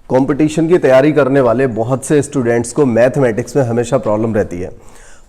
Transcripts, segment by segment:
Competition की तैयारी करने वाले बहुत से स्टूडेंट्स को मैथमेटिक्स में हमेशा प्रॉब्लम रहती है।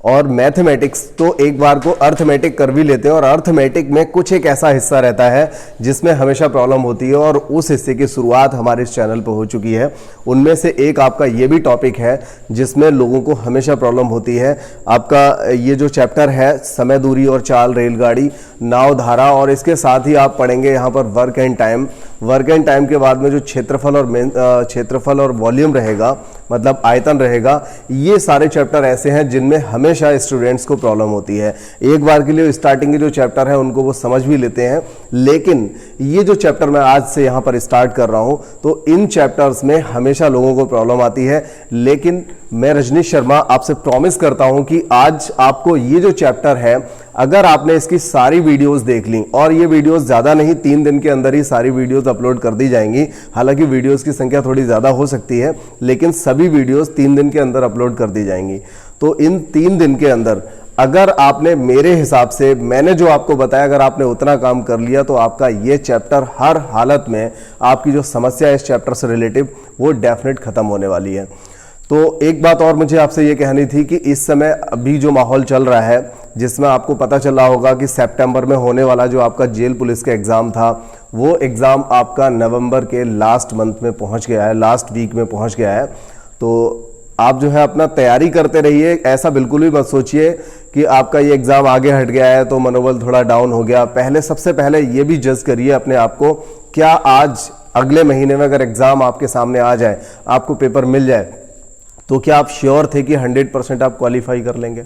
और मैथमेटिक्स तो एक बार को अर्थमेटिक कर भी लेते हैं, और अर्थमेटिक में कुछ एक ऐसा हिस्सा रहता है जिसमें हमेशा प्रॉब्लम होती है, और उस हिस्से की शुरुआत हमारे इस चैनल पर हो चुकी है। उनमें से एक आपका ये भी टॉपिक है जिसमें लोगों को हमेशा प्रॉब्लम होती है। आपका ये जो चैप्टर है समय, दूरी और चाल, रेलगाड़ी, नाव, धारा, और इसके साथ ही आप पढ़ेंगे यहाँ पर work and time. Work and time के बाद में जो क्षेत्रफल और वॉल्यूम रहेगा, मतलब आयतन रहेगा। ये सारे चैप्टर ऐसे हैं जिनमें हमेशा स्टूडेंट्स को प्रॉब्लम होती है। एक बार के लिए स्टार्टिंग के जो चैप्टर है उनको वो समझ भी लेते हैं, लेकिन ये जो चैप्टर मैं आज से यहाँ पर स्टार्ट कर रहा हूँ, तो इन चैप्टर्स में हमेशा लोगों को प्रॉब्लम आती है। लेकिन मैं रजनीश शर्मा आपसे प्रॉमिस करता हूं कि आज आपको ये जो चैप्टर है, अगर आपने इसकी सारी वीडियोस देख ली, और ये वीडियोस ज़्यादा नहीं, 3 दिन के अंदर ही सारी वीडियोस अपलोड कर दी जाएंगी। हालांकि वीडियोस की संख्या थोड़ी ज़्यादा हो सकती है, लेकिन सभी वीडियोस 3 दिन के अंदर अपलोड कर दी जाएंगी। तो इन 3 दिन के अंदर अगर आपने, मेरे हिसाब से मैंने जो आपको बताया, अगर आपने उतना काम कर लिया, तो आपका ये चैप्टर हर हालत में, आपकी जो समस्या है इस चैप्टर से रिलेटिव, वो डेफिनेट खत्म होने वाली है। तो एक बात और मुझे आपसे ये कहनी थी कि इस समय अभी जो माहौल चल रहा है, जिसमें आपको पता चला होगा कि सितंबर में होने वाला जो आपका जेल पुलिस का एग्ज़ाम था, वो एग्ज़ाम आपका नवंबर के लास्ट मंथ में पहुंच गया है, लास्ट वीक में पहुंच गया है। तो आप जो है अपना तैयारी करते रहिए। ऐसा बिल्कुल भी मत सोचिए कि आपका ये एग्ज़ाम आगे हट गया है तो मनोबल थोड़ा डाउन हो गया। सबसे पहले ये भी जज करिए अपने आप को, क्या आज अगले महीने में अगर एग्ज़ाम आपके सामने आ जाए, आपको पेपर मिल जाए, तो क्या आप श्योर थे कि 100% आप क्वालिफाई कर लेंगे?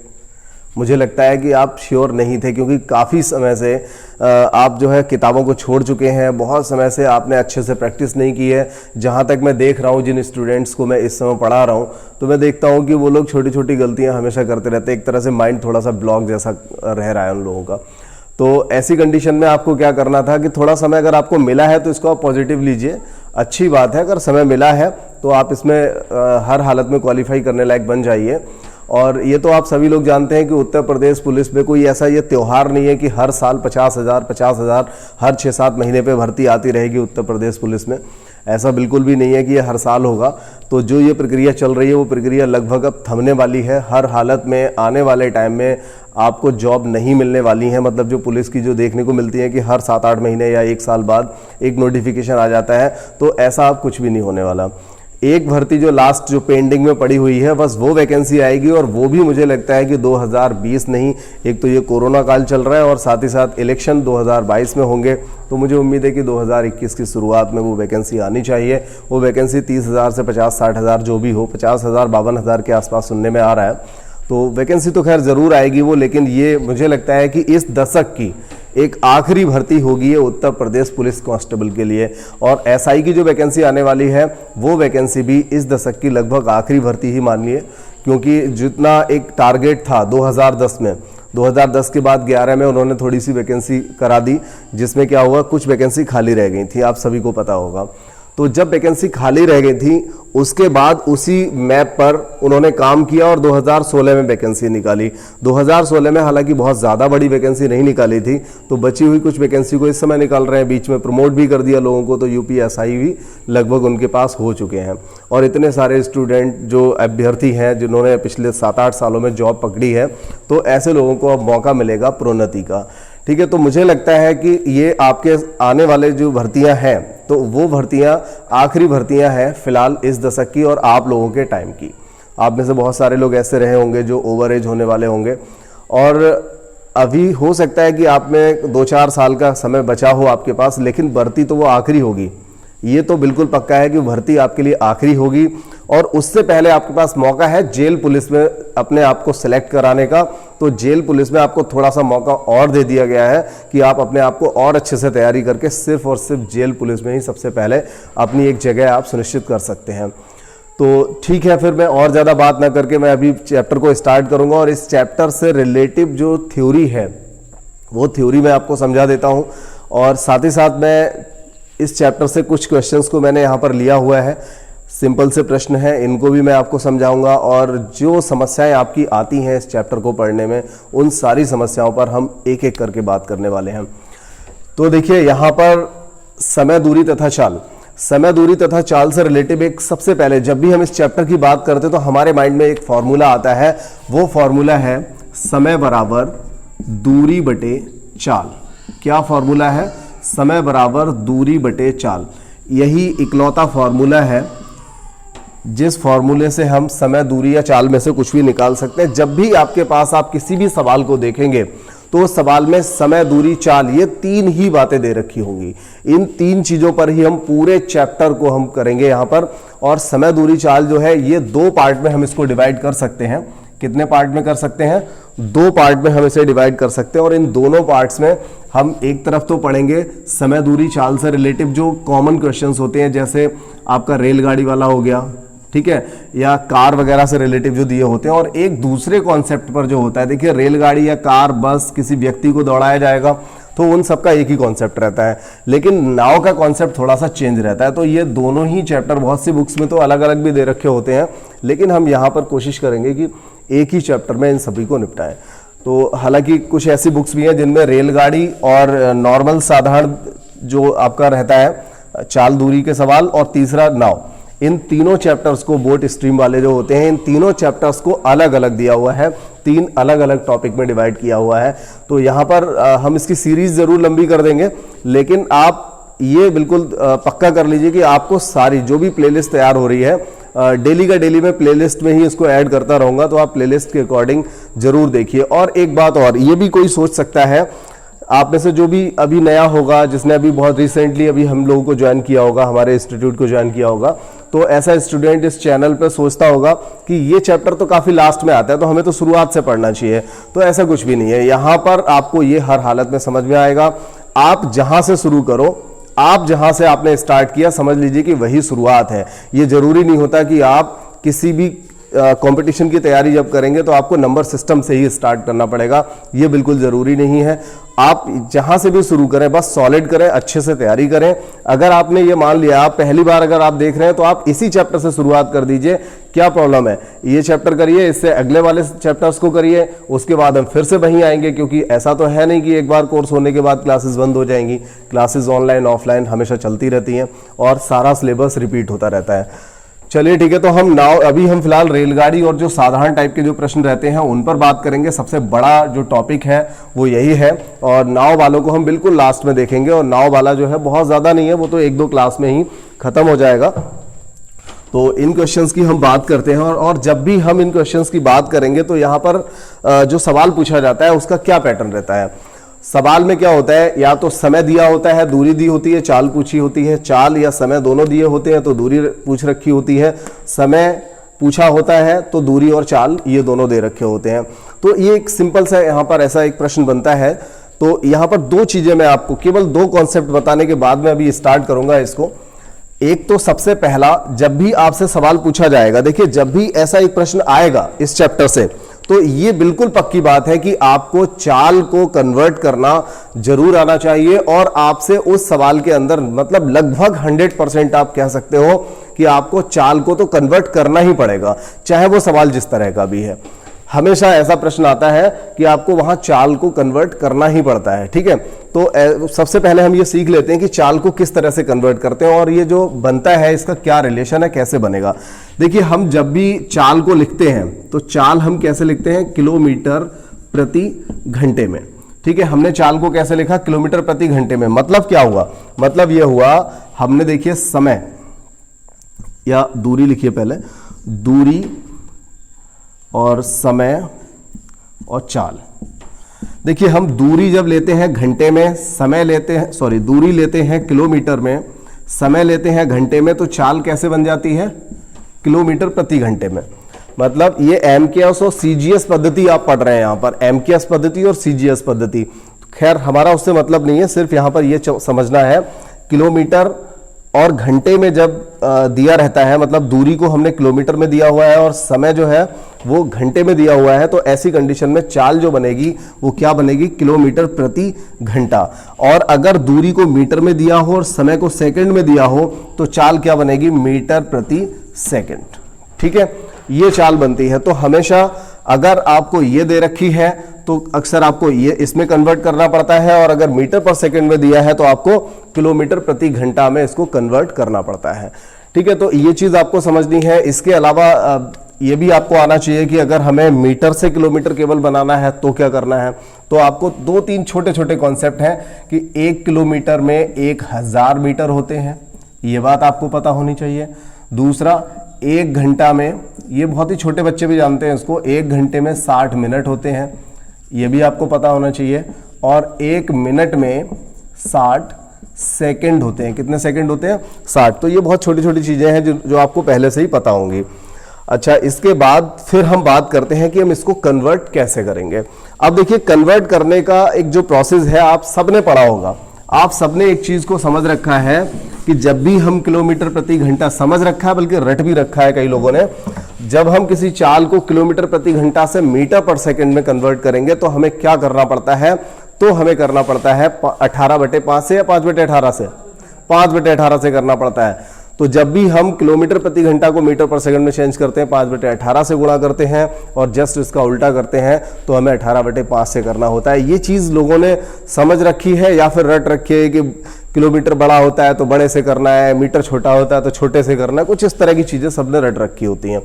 मुझे लगता है कि आप श्योर नहीं थे, क्योंकि काफ़ी समय से आप जो है किताबों को छोड़ चुके हैं। बहुत समय से आपने अच्छे से प्रैक्टिस नहीं की है। जहाँ तक मैं देख रहा हूँ, जिन स्टूडेंट्स को मैं इस समय पढ़ा रहा हूँ, तो मैं देखता हूँ कि वो लोग छोटी छोटी गलतियाँ हमेशा करते रहते हैं। एक तरह से माइंड थोड़ा सा ब्लॉक जैसा रह रहा है उन लोगों का। तो ऐसी कंडीशन में आपको क्या करना था कि थोड़ा समय अगर आपको मिला है तो इसको आप पॉजिटिव लीजिए, अच्छी बात है। अगर समय मिला है तो आप इसमें हर हालत में क्वालिफाई करने लायक बन जाइए। और ये तो आप सभी लोग जानते हैं कि उत्तर प्रदेश पुलिस में कोई ऐसा ये त्यौहार नहीं है कि हर साल 50,000 हर 6-7 महीने पे भर्ती आती रहेगी उत्तर प्रदेश पुलिस में। ऐसा बिल्कुल भी नहीं है कि ये हर साल होगा। तो जो ये प्रक्रिया चल रही है, वो प्रक्रिया लगभग अब थमने वाली है। हर हालत में आने वाले टाइम में आपको जॉब नहीं मिलने वाली है। मतलब जो पुलिस की जो देखने को मिलती है कि हर 7-8 महीने या 1 साल बाद एक नोटिफिकेशन आ जाता है, तो ऐसा अब कुछ भी नहीं होने वाला। एक भर्ती जो लास्ट जो पेंडिंग में पड़ी हुई है, बस वो वैकेंसी आएगी, और वो भी मुझे लगता है कि 2020 नहीं, एक तो ये कोरोना काल चल रहा है और साथ ही साथ इलेक्शन 2022 में होंगे। तो मुझे उम्मीद है कि 2021 की शुरुआत में वो वैकेंसी आनी चाहिए। वो वैकेंसी 30,000 से 50-60 हज़ार जो भी हो, 50,000 52,000 के आसपास सुनने में आ रहा है। तो वैकेंसी तो खैर ज़रूर आएगी वो, लेकिन ये मुझे लगता है कि इस दशक की एक आखिरी भर्ती होगी ये उत्तर प्रदेश पुलिस कांस्टेबल के लिए। और एसआई की जो वैकेंसी आने वाली है, वो वैकेंसी भी इस दशक की लगभग आखिरी भर्ती ही मानिए, क्योंकि जितना एक टारगेट था 2010 में, 2010 के बाद 11 में उन्होंने थोड़ी सी वैकेंसी करा दी, जिसमें क्या हुआ, कुछ वैकेंसी खाली रह गई थी, आप सभी को पता होगा। तो जब वैकेंसी खाली रह गई थी, उसके बाद उसी मैप पर उन्होंने काम किया और 2016 में वैकेंसी निकाली। 2016 में हालांकि बहुत ज़्यादा बड़ी वैकेंसी नहीं निकाली थी, तो बची हुई कुछ वैकेंसी को इस समय निकाल रहे हैं। बीच में प्रमोट भी कर दिया लोगों को, तो यूपीएसआई भी लगभग उनके पास हो चुके हैं। और इतने सारे स्टूडेंट जो अभ्यर्थी हैं जिन्होंने पिछले 7-8 सालों में जॉब पकड़ी है, तो ऐसे लोगों को अब मौका मिलेगा प्रोन्नति का। ठीक है, तो मुझे लगता है कि ये आपके आने वाले जो भर्तियां हैं, तो वो भर्तियां आखिरी भर्तियां हैं फिलहाल इस दशक की और आप लोगों के टाइम की। आप में से बहुत सारे लोग ऐसे रहे होंगे जो ओवर एज होने वाले होंगे, और अभी हो सकता है कि आप में 2-4 साल का समय बचा हो आपके पास, लेकिन भर्ती तो वो आखिरी होगी। ये तो बिल्कुल पक्का है कि भर्ती आपके लिए आखिरी होगी। और उससे पहले आपके पास मौका है जेल पुलिस में अपने आप को सिलेक्ट कराने का। तो जेल पुलिस में आपको थोड़ा सा मौका और दे दिया गया है कि आप अपने आप को और अच्छे से तैयारी करके सिर्फ और सिर्फ जेल पुलिस में ही सबसे पहले अपनी एक जगह आप सुनिश्चित कर सकते हैं। तो ठीक है, फिर मैं और ज़्यादा बात ना करके मैं अभी चैप्टर को स्टार्ट करूँगा, और इस चैप्टर से रिलेटिव जो थ्योरी है, वो थ्योरी मैं आपको समझा देता हूँ। और साथ ही साथ मैं इस चैप्टर से कुछ क्वेश्चंस को मैंने यहाँ पर लिया हुआ है, सिंपल से प्रश्न हैं, इनको भी मैं आपको समझाऊंगा। और जो समस्याएं आपकी आती हैं इस चैप्टर को पढ़ने में, उन सारी समस्याओं पर हम एक एक करके बात करने वाले हैं। तो देखिए, यहाँ पर समय, दूरी तथा चाल। समय, दूरी तथा चाल से रिलेटिव एक सबसे पहले जब भी हम इस चैप्टर की बात करते हैं तो हमारे माइंड में एक फॉर्मूला आता है, वो फॉर्मूला है समय बराबर दूरी बटे चाल। क्या फॉर्मूला है? समय बराबर दूरी बटे चाल। यही इकलौता फॉर्मूला है जिस फॉर्मूले से हम समय, दूरी या चाल में से कुछ भी निकाल सकते हैं। जब भी आपके पास आप किसी भी सवाल को देखेंगे तो उस सवाल में समय, दूरी, चाल, ये तीन ही बातें दे रखी होंगी। इन तीन चीजों पर ही हम पूरे चैप्टर को हम करेंगे यहाँ पर। और समय, दूरी, चाल जो है ये दो पार्ट में हम इसको डिवाइड कर सकते हैं। कितने पार्ट में कर सकते हैं? दो पार्ट में हम इसे डिवाइड कर सकते हैं। और इन दोनों पार्ट्स में हम एक तरफ तो पढ़ेंगे समय, दूरी, चाल से रिलेटिव जो कॉमन क्वेश्चंस होते हैं, जैसे आपका रेलगाड़ी वाला हो गया, ठीक है, या कार वगैरह से रिलेटिव जो दिए होते हैं। और एक दूसरे कॉन्सेप्ट पर जो होता है, देखिए रेलगाड़ी या कार, बस, किसी व्यक्ति को दौड़ाया जाएगा तो उन सबका एक ही कॉन्सेप्ट रहता है, लेकिन नाव का कॉन्सेप्ट थोड़ा सा चेंज रहता है। तो ये दोनों ही चैप्टर बहुत सी बुक्स में तो अलग अलग भी दे रखे होते हैं, लेकिन हम यहाँ पर कोशिश करेंगे कि एक ही चैप्टर में इन सभी को निपटाएं। तो हालांकि कुछ ऐसी बुक्स भी हैं जिनमें रेलगाड़ी और नॉर्मल साधारण जो आपका रहता है चाल, दूरी के सवाल, और तीसरा नाव, इन तीनों चैप्टर्स को बोट स्ट्रीम वाले जो होते हैं, इन तीनों चैप्टर्स को अलग अलग दिया हुआ है, तीन अलग अलग टॉपिक में डिवाइड किया हुआ है। तो यहाँ पर हम इसकी सीरीज जरूर लंबी कर देंगे, लेकिन आप ये बिल्कुल पक्का कर लीजिए कि आपको सारी जो भी प्लेलिस्ट तैयार हो रही है, डेली का डेली में प्लेलिस्ट में ही इसको ऐड करता रहूंगा, तो आप प्लेलिस्ट के अकॉर्डिंग जरूर देखिए। और एक बात और, ये भी कोई सोच सकता है आप में से जो भी अभी नया होगा, जिसने अभी बहुत रिसेंटली अभी हम लोगों को ज्वाइन किया होगा, हमारे इंस्टीट्यूट को ज्वाइन किया होगा, तो ऐसा स्टूडेंट इस चैनल पर सोचता होगा कि ये चैप्टर तो काफी लास्ट में आता है, तो हमें तो शुरुआत से पढ़ना चाहिए। तो ऐसा कुछ भी नहीं है, यहाँ पर आपको ये हर हालत में समझ में आएगा। आप जहां से शुरू करो, आप जहां से आपने स्टार्ट किया, समझ लीजिए कि वही शुरुआत है। ये जरूरी नहीं होता कि आप किसी भी कंपटीशन की तैयारी जब करेंगे तो आपको नंबर सिस्टम से ही स्टार्ट करना पड़ेगा, ये बिल्कुल ज़रूरी नहीं है। आप जहां से भी शुरू करें, बस सॉलिड करें, अच्छे से तैयारी करें। अगर आपने ये मान लिया, आप पहली बार अगर आप देख रहे हैं, तो आप इसी चैप्टर से शुरुआत कर दीजिए। क्या प्रॉब्लम है? ये चैप्टर करिए, इससे अगले वाले चैप्टर्स को करिए, उसके बाद हम फिर से वहीं आएंगे, क्योंकि ऐसा तो है नहीं कि एक बार कोर्स होने के बाद क्लासेस बंद हो जाएंगी। क्लासेस ऑनलाइन ऑफलाइन हमेशा चलती रहती हैं और सारा सिलेबस रिपीट होता रहता है। चलिए ठीक है, तो अभी हम फिलहाल रेलगाड़ी और जो साधारण टाइप के जो प्रश्न रहते हैं उन पर बात करेंगे। सबसे बड़ा जो टॉपिक है वो यही है, और नाव वालों को हम बिल्कुल लास्ट में देखेंगे। और नाव वाला जो है बहुत ज़्यादा नहीं है, वो तो एक दो क्लास में ही खत्म हो जाएगा। तो इन क्वेश्चंस की हम बात करते हैं, और जब भी हम इन क्वेश्चंस की बात करेंगे तो यहाँ पर जो सवाल पूछा जाता है उसका क्या पैटर्न रहता है। सवाल में क्या होता है, या तो समय दिया होता है, दूरी दी होती है, चाल पूछी होती है, चाल या समय दोनों दिए होते हैं तो दूरी पूछ रखी होती है, समय पूछा होता है तो दूरी और चाल ये दोनों दे रखे होते हैं। तो ये एक सिंपल सा यहाँ पर ऐसा एक प्रश्न बनता है। तो यहाँ पर दो चीजें मैं आपको केवल दो कॉन्सेप्ट बताने के बाद में अभी स्टार्ट करूंगा इसको। एक तो सबसे पहला, जब भी आपसे सवाल पूछा जाएगा, देखिए जब भी ऐसा एक प्रश्न आएगा इस चैप्टर से, तो ये बिल्कुल पक्की बात है कि आपको चाल को कन्वर्ट करना जरूर आना चाहिए। और आपसे उस सवाल के अंदर मतलब लगभग 100% आप कह सकते हो कि आपको चाल को तो कन्वर्ट करना ही पड़ेगा, चाहे वो सवाल जिस तरह का भी है। हमेशा ऐसा प्रश्न आता है कि आपको वहां चाल को कन्वर्ट करना ही पड़ता है, ठीक है। तो सबसे पहले हम ये सीख लेते हैं कि चाल को किस तरह से कन्वर्ट करते हैं, और ये जो बनता है इसका क्या रिलेशन है, कैसे बनेगा। देखिए हम जब भी चाल को लिखते हैं तो चाल हम कैसे लिखते हैं, किलोमीटर प्रति घंटे में, ठीक है। हमने चाल को कैसे लिखा, किलोमीटर प्रति घंटे में। मतलब क्या हुआ, मतलब ये हुआ, हमने देखिए समय या दूरी लिखिए पहले, दूरी और समय और चाल। देखिए हम दूरी जब लेते हैं घंटे में, समय लेते हैं, सॉरी दूरी लेते हैं किलोमीटर में, समय लेते हैं घंटे में, तो चाल कैसे बन जाती है, किलोमीटर प्रति घंटे में। मतलब ये एमकेएस और सीजीएस पद्धति आप पढ़ रहे हैं यहाँ पर, एमकेएस पद्धति और सीजीएस पद्धति। खैर हमारा उससे मतलब नहीं है, सिर्फ यहाँ पर ये समझना है किलोमीटर और घंटे में जब दिया रहता है, मतलब दूरी को हमने किलोमीटर में दिया हुआ है और समय जो है वो घंटे में दिया हुआ है, तो ऐसी कंडीशन में चाल जो बनेगी वो क्या बनेगी, किलोमीटर प्रति घंटा। और अगर दूरी को मीटर में दिया हो और समय को सेकंड में दिया हो तो चाल क्या बनेगी, मीटर प्रति सेकंड, ठीक है। ये चाल बनती है। तो हमेशा अगर आपको ये दे रखी है तो अक्सर आपको ये इसमें कन्वर्ट करना पड़ता है, और अगर मीटर पर सेकंड में दिया है तो आपको किलोमीटर प्रति घंटा में इसको कन्वर्ट करना पड़ता है। ठीक है, तो ये चीज आपको समझनी है। इसके अलावा ये भी आपको आना चाहिए कि अगर हमें मीटर से किलोमीटर केवल बनाना है तो क्या करना है। तो आपको 2-3 छोटे छोटे कॉन्सेप्ट हैं कि 1 किलोमीटर में 1000 मीटर होते हैं, ये बात आपको पता होनी चाहिए। दूसरा, 1 घंटा में, ये बहुत ही छोटे बच्चे भी जानते हैं इसको, 1 घंटे में 60 मिनट होते हैं, ये भी आपको पता होना चाहिए। और 1 मिनट में 60 सेकंड होते हैं। कितने सेकंड होते हैं? 60। तो ये बहुत छोटी छोटी चीजें हैं जो आपको पहले से ही पता होंगी। अच्छा, इसके बाद फिर हम बात करते हैं कि हम इसको कन्वर्ट कैसे करेंगे। अब देखिए, कन्वर्ट करने का एक जो प्रोसेस है आप सबने पढ़ा होगा। आप सबने एक चीज को समझ रखा है कि जब भी हम किलोमीटर प्रति घंटा, समझ रखा है बल्कि रट भी रखा है कई लोगों ने, जब हम किसी चाल को किलोमीटर प्रति घंटा से मीटर पर सेकंड में कन्वर्ट करेंगे तो हमें क्या करना पड़ता है? तो हमें करना पड़ता है 18/5 से या 5/18 से, 5/18 से करना पड़ता है। तो जब भी हम किलोमीटर प्रति घंटा को मीटर पर सेकंड में चेंज करते हैं 5/18 से गुणा करते हैं, और जस्ट इसका उल्टा करते हैं तो हमें 18/5 से करना होता है। ये चीज लोगों ने समझ रखी है या फिर रट रखी है कि किलोमीटर बड़ा होता है तो बड़े से करना है, मीटर छोटा होता है तो छोटे से करना है, कुछ इस तरह की चीजें सबने रट रखी होती हैं।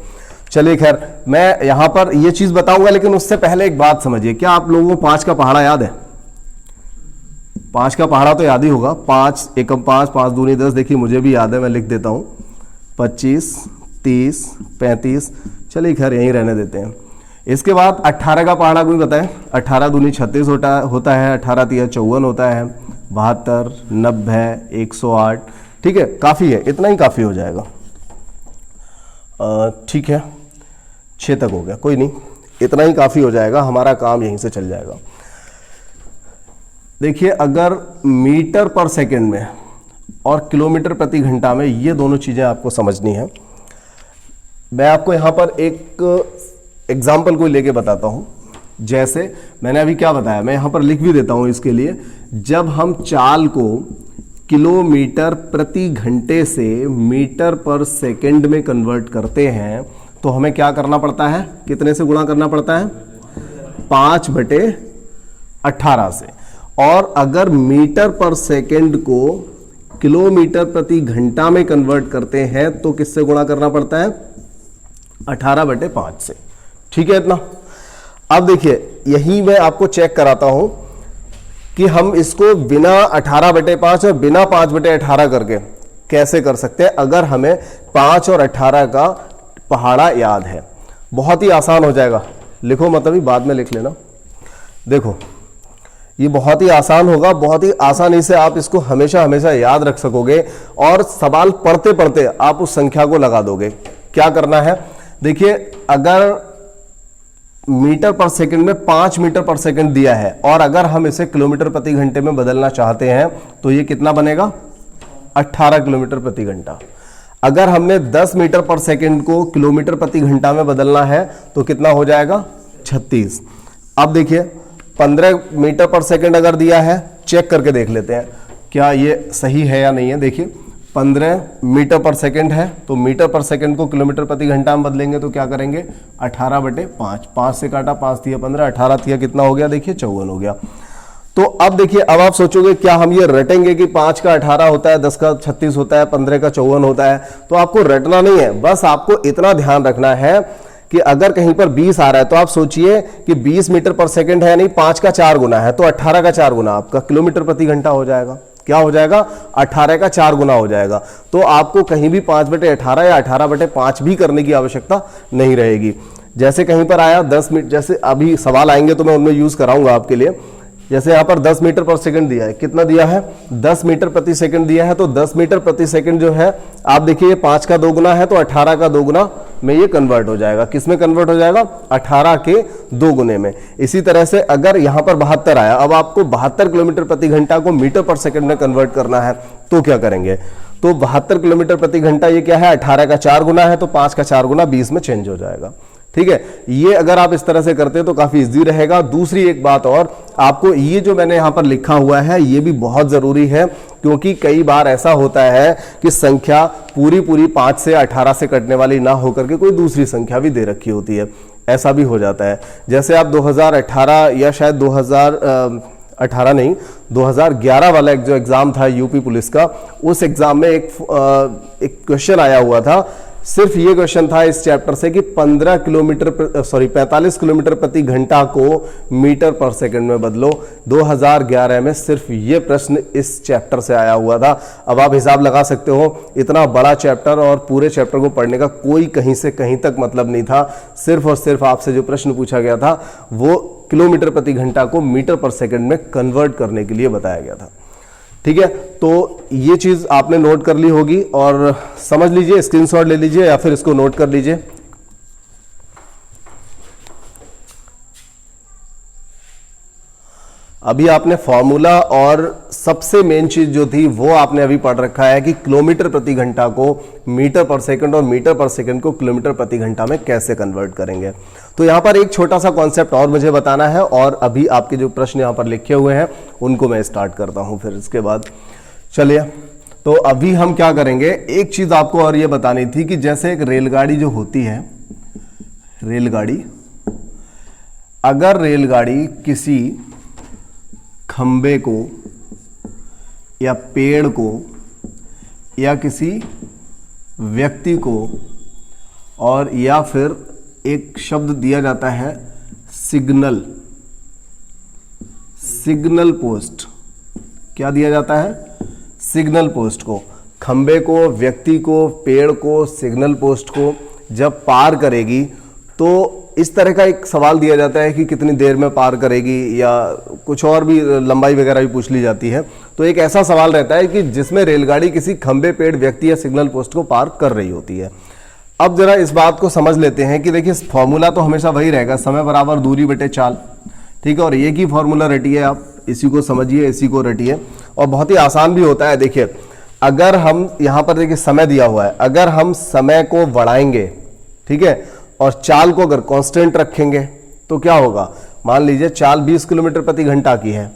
चलिए खैर, मैं यहां पर ये चीज बताऊंगा, लेकिन उससे पहले एक बात समझिए। क्या आप लोगों को 5 का पहाड़ा याद है? 5 का पहाड़ा तो याद ही होगा। 5 एकम 5, 5 दूनी 10। देखिए मुझे भी याद है, मैं लिख देता हूं। 25, 30, 35। चलिए खैर यहीं रहने देते हैं। इसके बाद 18 का पहाड़ा कोई बताए? 18 दूनी 36 होता है, 18 तिया 54 होता है, 72, 90, 108। ठीक है, काफी है, इतना ही काफी हो जाएगा। ठीक है, 6 तक हो गया, कोई नहीं, इतना ही काफी हो जाएगा, हमारा काम यहीं से चल जाएगा। देखिए, अगर मीटर पर सेकंड में और किलोमीटर प्रति घंटा में, ये दोनों चीजें आपको समझनी है। मैं आपको यहां पर एक एग्जाम्पल को लेके बताता हूं। जैसे मैंने अभी क्या बताया, मैं यहां पर लिख भी देता हूं इसके लिए। जब हम चाल को किलोमीटर प्रति घंटे से मीटर पर सेकंड में कन्वर्ट करते हैं तो हमें क्या करना पड़ता है? कितने से गुणा करना पड़ता है? 5/18 से। और अगर मीटर पर सेकंड को किलोमीटर प्रति घंटा में कन्वर्ट करते हैं तो किससे गुणा करना पड़ता है? 18/5 से। ठीक है इतना। अब देखिए, यही मैं आपको चेक कराता हूं कि हम इसको बिना 18/5 और बिना 5/18 करके कैसे कर सकते हैं। अगर हमें 5 और 18 का पहाड़ा याद है, बहुत ही आसान हो जाएगा। लिखो मत, अभी बाद में लिख लेना। देखो, ये बहुत ही आसान होगा, बहुत ही आसानी से आप इसको हमेशा हमेशा याद रख सकोगे, और सवाल पढ़ते पढ़ते आप उस संख्या को लगा दोगे। क्या करना है? देखिए, अगर मीटर पर सेकंड में 5 मीटर पर सेकंड दिया है, और अगर हम इसे किलोमीटर प्रति घंटे में बदलना चाहते हैं तो ये कितना बनेगा? 18 किलोमीटर प्रति घंटा। अगर हमने 10 मीटर पर सेकंड को किलोमीटर प्रति घंटा में बदलना है तो कितना हो जाएगा? 36। अब देखिए, 15 मीटर पर सेकंड अगर दिया है, चेक करके देख लेते हैं क्या ये सही है या नहीं है। देखिए, 15 मीटर पर सेकंड है, तो मीटर पर सेकंड को किलोमीटर प्रति घंटा में बदलेंगे तो क्या करेंगे? 18/5। 5 से काटा, 5 तिया 15, 18 तिया कितना हो गया? देखिए 54 हो गया। तो अब देखिए, अब आप सोचोगे क्या हम ये रटेंगे कि 5 का 18 होता है, 10 का 36 होता है, 15 का 54 होता है? तो आपको रटना नहीं है, बस आपको इतना ध्यान रखना है कि अगर कहीं पर 20 आ रहा है तो आप सोचिए कि 20 मीटर पर सेकंड है, नहीं 5 का 4 गुना है, तो 18 का 4 गुना आपका किलोमीटर प्रति घंटा हो जाएगा। क्या हो जाएगा? 18 का 4 गुना हो जाएगा। तो आपको कहीं भी 5/18 या 18/5 भी करने की आवश्यकता नहीं रहेगी। जैसे कहीं पर आया 10 मीटर, जैसे अभी सवाल आएंगे तो मैं उनमें यूज कराऊंगा आपके लिए। जैसे यहां पर 10 मीटर पर सेकंड दिया है, कितना दिया है? 10 मीटर प्रति सेकंड दिया है। तो 10 मीटर प्रति सेकंड जो है, आप देखिए 5 का 2 गुना है, तो 18 का 2 गुना में ये कन्वर्ट हो जाएगा। किस में कन्वर्ट हो जाएगा? 18 के 2 गुने में। इसी तरह से अगर यहां पर 72 आया, अब आपको 72 किलोमीटर प्रति घंटा को मीटर पर सेकंड में कन्वर्ट करना है तो क्या करेंगे? तो 72 किलोमीटर प्रति घंटा ये क्या है? 18 का 4 गुना है, तो 5 का 4 गुना 20 में चेंज हो जाएगा। ठीक है, ये अगर आप इस तरह से करते हैं तो काफी इजी रहेगा। दूसरी एक बात और, आपको ये जो मैंने यहां पर लिखा हुआ है ये भी बहुत जरूरी है, क्योंकि कई बार ऐसा होता है कि संख्या पूरी 5 से 18 से कटने वाली ना होकर के कोई दूसरी संख्या भी दे रखी होती है। ऐसा भी हो जाता है। जैसे आप 2018 या शायद 2018 नहीं 2011 वाला एक जो एग्जाम था यूपी पुलिस का, उस एग्जाम में एक क्वेश्चन आया हुआ था। सिर्फ ये क्वेश्चन था इस चैप्टर से कि 45 किलोमीटर प्रति घंटा को मीटर पर सेकंड में बदलो। 2011 में सिर्फ ये प्रश्न इस चैप्टर से आया हुआ था। अब आप हिसाब लगा सकते हो, इतना बड़ा चैप्टर और पूरे चैप्टर को पढ़ने का कोई कहीं से कहीं तक मतलब नहीं था। सिर्फ और सिर्फ आपसे जो प्रश्न पूछा गया था वो किलोमीटर प्रति घंटा को मीटर पर सेकंड में कन्वर्ट करने के लिए बताया गया था। ठीक है, तो ये चीज आपने नोट कर ली होगी और समझ लीजिए, स्क्रीनशॉट ले लीजिए या फिर इसको नोट कर लीजिए। अभी आपने फॉर्मूला और सबसे मेन चीज जो थी वो आपने अभी पढ़ रखा है कि किलोमीटर प्रति घंटा को मीटर पर सेकंड और मीटर पर सेकंड को किलोमीटर प्रति घंटा में कैसे कन्वर्ट करेंगे। तो यहां पर एक छोटा सा कॉन्सेप्ट और मुझे बताना है और अभी आपके जो प्रश्न यहां पर लिखे हुए हैं उनको मैं स्टार्ट करता हूं फिर इसके बाद। चलिए, तो अभी हम क्या करेंगे, एक चीज आपको और ये बतानी थी कि जैसे एक रेलगाड़ी जो होती है, रेलगाड़ी, अगर रेलगाड़ी किसी खंबे को या पेड़ को या किसी व्यक्ति को और या फिर एक शब्द दिया जाता है सिग्नल, सिग्नल पोस्ट, क्या दिया जाता है, सिग्नल पोस्ट को, खंबे को, व्यक्ति को, पेड़ को, सिग्नल पोस्ट को जब पार करेगी तो इस तरह का एक सवाल दिया जाता है कि कितनी देर में पार करेगी या कुछ और भी लंबाई वगैरह भी पूछ ली जाती है। तो एक ऐसा सवाल रहता है कि जिसमें रेलगाड़ी किसी खंबे, पेड़, व्यक्ति या सिग्नल पोस्ट को पार कर रही होती है। अब जरा इस बात को समझ लेते हैं कि देखिए फॉर्मूला तो हमेशा वही रहेगा, समय बराबर दूरी बटे चाल। ठीक है, और एक ही फॉर्मूला रटिए, आप इसी को समझिए, इसी को रटिए और बहुत ही आसान भी होता है। देखिए अगर हम यहाँ पर देखिए समय दिया हुआ है, अगर हम समय को बढ़ाएंगे, ठीक है, और चाल को अगर कांस्टेंट रखेंगे तो क्या होगा, मान लीजिए चाल 20 किलोमीटर प्रति घंटा की है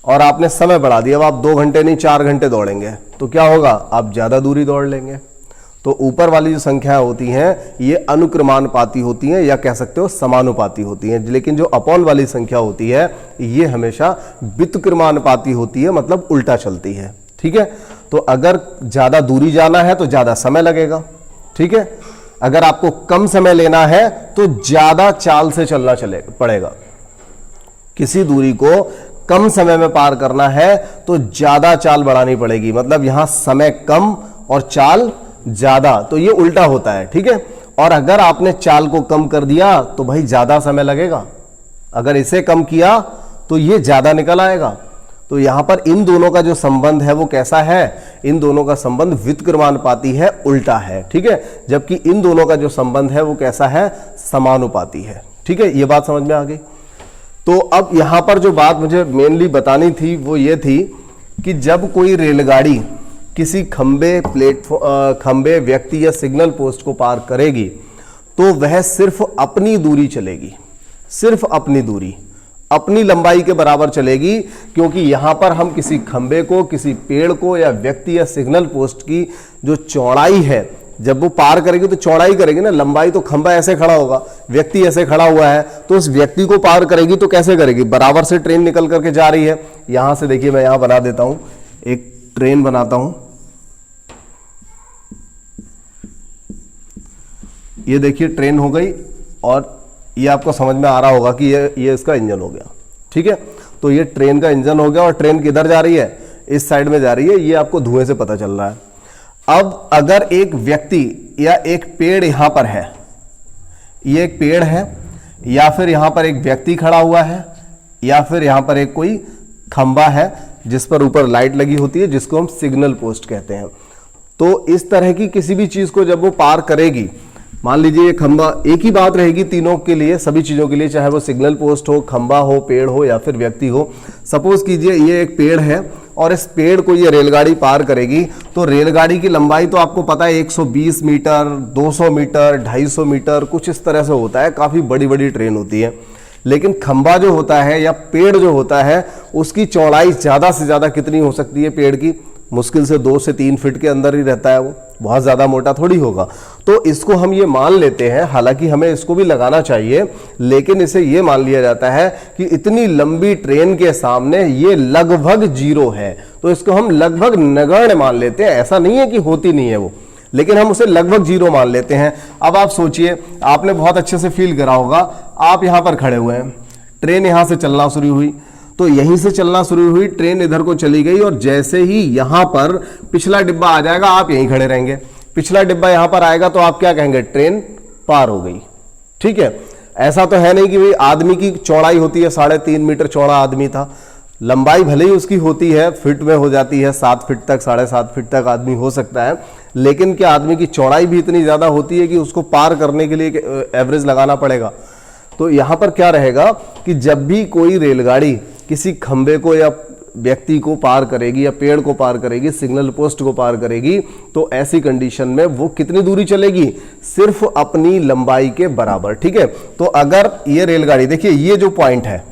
और आपने समय बढ़ा दिया, अब आप 2 घंटे नहीं 4 घंटे दौड़ेंगे तो क्या होगा, आप ज्यादा दूरी दौड़ लेंगे। तो ऊपर वाली जो संख्या होती हैं ये अनुक्रमानुपाती होती हैं या कह सकते हो समानुपाती होती हैं, लेकिन जो अपॉन वाली संख्या होती है ये हमेशा व्युत्क्रमानुपाती होती है, मतलब उल्टा चलती है। ठीक है, तो अगर ज्यादा दूरी जाना है तो ज्यादा समय लगेगा। ठीक है, अगर आपको कम समय लेना है तो ज्यादा चाल से चलना पड़ेगा। किसी दूरी को कम समय में पार करना है तो ज्यादा चाल बढ़ानी पड़ेगी, मतलब यहां समय कम और चाल ज्यादा, तो ये उल्टा होता है। ठीक है, और अगर आपने चाल को कम कर दिया तो भाई ज्यादा समय लगेगा, अगर इसे कम किया तो ये ज्यादा निकल आएगा। तो यहां पर इन दोनों का जो संबंध है वो कैसा है, इन दोनों का संबंध व्युत्क्रमानुपाती है, उल्टा है। ठीक है, जबकि इन दोनों का जो संबंध है वो कैसा है, समानुपाती है। ठीक है, ये बात समझ में आ गई। तो अब यहां पर जो बात मुझे मेनली बतानी थी वो ये थी कि जब कोई रेलगाड़ी किसी खंबे, खंबे, व्यक्ति या सिग्नल पोस्ट को पार करेगी तो वह सिर्फ अपनी दूरी चलेगी, सिर्फ अपनी दूरी, अपनी लंबाई के बराबर चलेगी, क्योंकि यहां पर हम किसी खंबे को, किसी पेड़ को या व्यक्ति या सिग्नल पोस्ट की जो चौड़ाई है, जब वो पार करेगी तो चौड़ाई करेगी ना, लंबाई तो खंबा ऐसे खड़ा होगा, व्यक्ति ऐसे खड़ा हुआ है, तो उस व्यक्ति को पार करेगी तो कैसे करेगी, बराबर से ट्रेन निकल करके जा रही है। यहां से देखिए मैं यहां बना देता हूं, एक ट्रेन बनाता हूं, ये देखिए ट्रेन हो गई और ये आपको समझ में आ रहा होगा कि ये इसका इंजन हो गया। ठीक है, तो ये ट्रेन का इंजन हो गया और ट्रेन किधर जा रही है, इस साइड में जा रही है, ये आपको धुएं से पता चल रहा है। अब अगर एक व्यक्ति या एक पेड़ यहां पर है, ये एक पेड़ है या फिर यहां पर एक व्यक्ति खड़ा हुआ है या फिर यहां पर एक कोई खंबा है जिस पर ऊपर लाइट लगी होती है, जिसको हम सिग्नल पोस्ट कहते हैं। तो इस तरह की किसी भी चीज को जब वो पार करेगी, मान लीजिए ये खंबा, एक ही बात रहेगी तीनों के लिए, सभी चीजों के लिए, चाहे वो सिग्नल पोस्ट हो, खंबा हो, पेड़ हो या फिर व्यक्ति हो। सपोज कीजिए ये एक पेड़ है और इस पेड़ को ये रेलगाड़ी पार करेगी, तो रेलगाड़ी की लंबाई तो आपको पता है 120 मीटर, 200 मीटर, 250 मीटर, कुछ इस तरह से होता है, काफी बड़ी बड़ी ट्रेन होती है। लेकिन खंबा जो होता है या पेड़ जो होता है उसकी चौड़ाई ज्यादा से ज्यादा कितनी हो सकती है, पेड़ की मुश्किल से 2 से 3 फीट के अंदर ही रहता है, वो बहुत ज्यादा मोटा थोड़ी होगा। तो इसको हम ये मान लेते हैं, हालांकि हमें इसको भी लगाना चाहिए, लेकिन इसे ये मान लिया जाता है कि इतनी लंबी ट्रेन के सामने ये लगभग जीरो है, तो इसको हम लगभग नगण्य मान लेते हैं। ऐसा नहीं है कि होती नहीं है वो, लेकिन हम उसे लगभग जीरो मान लेते हैं। अब आप सोचिए, आपने बहुत अच्छे से फील करा होगा, आप यहां पर खड़े हुए हैं, ट्रेन यहां से चलना शुरू हुई, तो यहीं से चलना शुरू हुई, ट्रेन इधर को चली गई और जैसे ही यहां पर पिछला डिब्बा आ जाएगा आप यहीं खड़े रहेंगे। पिछला डिब्बा यहां पर आएगा तो आप क्या कहेंगे, ट्रेन पार हो गई। ठीक है, ऐसा तो है नहीं कि भाई आदमी की चौड़ाई होती है 3.5 मीटर चौड़ा आदमी था, लंबाई भले ही उसकी होती है फीट में हो जाती है, 7 फीट तक 7.5 फीट तक आदमी हो सकता है, लेकिन क्या आदमी की चौड़ाई भी इतनी ज्यादा होती है कि उसको पार करने के लिए एवरेज लगाना पड़ेगा। तो यहां पर क्या रहेगा कि जब भी कोई रेलगाड़ी किसी खंबे को या व्यक्ति को पार करेगी या पेड़ को पार करेगी, सिग्नल पोस्ट को पार करेगी, तो ऐसी कंडीशन में वो कितनी दूरी चलेगी, सिर्फ अपनी लंबाई के बराबर। ठीक है, तो अगर ये रेलगाड़ी, देखिए ये जो पॉइंट है,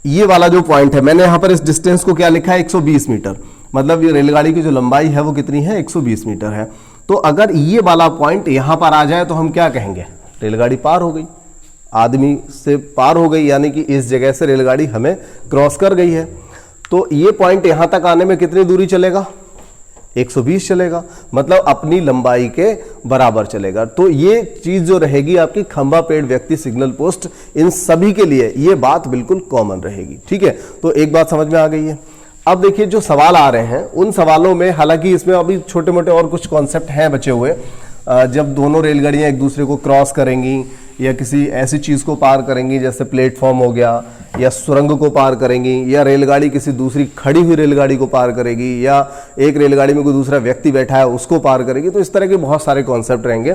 ये वाला जो पॉइंट है, मैंने यहां पर इस डिस्टेंस को क्या लिखा है, 120 मीटर, मतलब ये रेलगाड़ी की जो लंबाई है वो कितनी है, 120 मीटर है। तो अगर ये वाला पॉइंट यहां पर आ जाए तो हम क्या कहेंगे, रेलगाड़ी पार हो गई, आदमी से पार हो गई, यानी कि इस जगह से रेलगाड़ी हमें क्रॉस कर गई है। तो ये पॉइंट यहां तक आने में कितनी दूरी चलेगा, 120 चलेगा, मतलब अपनी लंबाई के बराबर चलेगा। तो ये चीज जो रहेगी आपकी खंबा, पेड़, व्यक्ति, सिग्नल पोस्ट, इन सभी के लिए ये बात बिल्कुल कॉमन रहेगी। ठीक है, तो एक बात समझ में आ गई है। अब देखिए जो सवाल आ रहे हैं उन सवालों में, हालांकि इसमें अभी छोटे मोटे और कुछ कॉन्सेप्ट हैं बचे हुए, जब दोनों रेलगाड़ियां एक दूसरे को क्रॉस करेंगी या किसी ऐसी चीज को पार करेंगी जैसे प्लेटफॉर्म हो गया, या सुरंग को पार करेंगी, या रेलगाड़ी किसी दूसरी खड़ी हुई रेलगाड़ी को पार करेगी, या एक रेलगाड़ी में कोई दूसरा व्यक्ति बैठा है उसको पार करेगी, तो इस तरह के बहुत सारे कॉन्सेप्ट रहेंगे,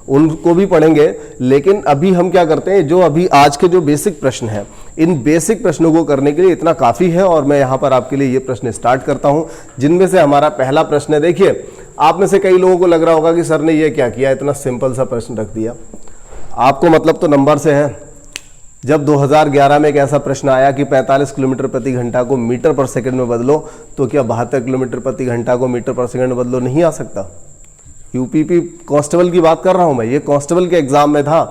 उनको भी पढ़ेंगे। लेकिन अभी हम क्या करते हैं, जो अभी आज के जो बेसिक प्रश्न हैं, इन बेसिक प्रश्नों को करने के लिए इतना काफी है, और मैं यहां पर आपके लिए ये प्रश्न स्टार्ट करता हूं, जिनमें से हमारा पहला प्रश्न है। देखिए, आप में से कई लोगों को लग रहा होगा कि सर ने ये क्या किया, इतना सिंपल सा प्रश्न रख दिया। आपको मतलब तो नंबर से है। जब 2011 में एक ऐसा प्रश्न आया कि 45 किलोमीटर प्रति घंटा को मीटर पर सेकंड में बदलो, तो क्या 72 किलोमीटर प्रति घंटा को मीटर पर सेकंड में बदलो नहीं आ सकता। यूपीपी कांस्टेबल की बात कर रहा हूं मैं, ये कांस्टेबल के एग्जाम में था।